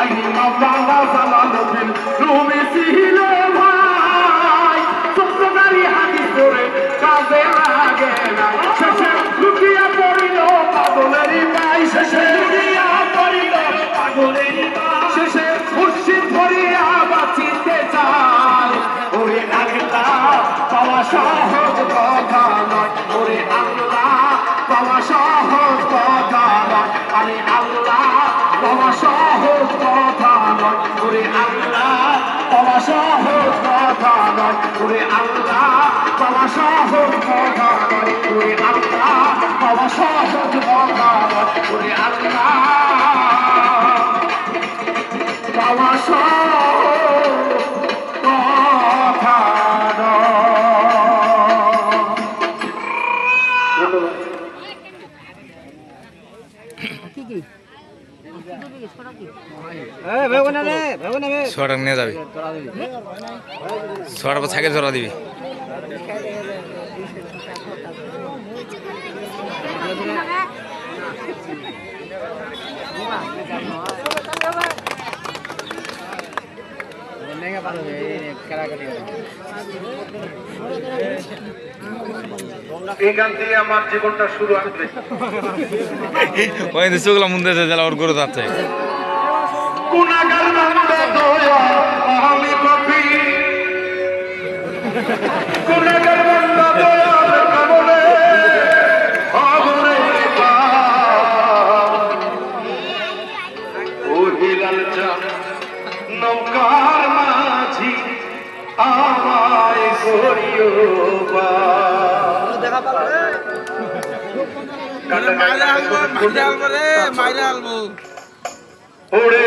আইনি মাওলানা Jalaluddin Rumi ছিল ভাই সত্যকারী হাদিস পড়ে কাজে লাগে না শেষে লুকিয়া পড়িল পাগলেরই পাই শেষে লুকিয়া পড়িল পাগলেরই পাই শেষে মুর্শিদ ধরিয়া বাঁচিতে চায় ওরে আল্লাহ পাওয়া সহজ কথা নয় ওরে আল্লাহ পাওয়া সহজ কথা নয় আরে আল্লাহ পাওয়া সহজ কথা নয় ওরে আল্লাহ পাওয়া সহজ কথা নয় ওরে আল্লাহ পাওয়া সহজ কথা নয় ওরে আল্লাহ পাওয়া সহজ কথা নয় ওরে আল্লাহ পাওয়া সহজ কথা ছড়া নিয়ে যাবি ছড়া পর সাইকেল ছড়া দিবি এখান থেকে আমার জীবনটা শুরু আসবে ওই চোখলা মুন্দে জেলা ওর গরু যাচ্ছে গুনাহগার বান্দা দয়া আমি পাপী গুনাহগার বান্দা দয়া কবলে আবরে ও হিলাল চাঁদ নৌকার মাঝি আমায় করিও বা দেখা পালে মাইরা আলবো রে মাইরা আলবো ওরে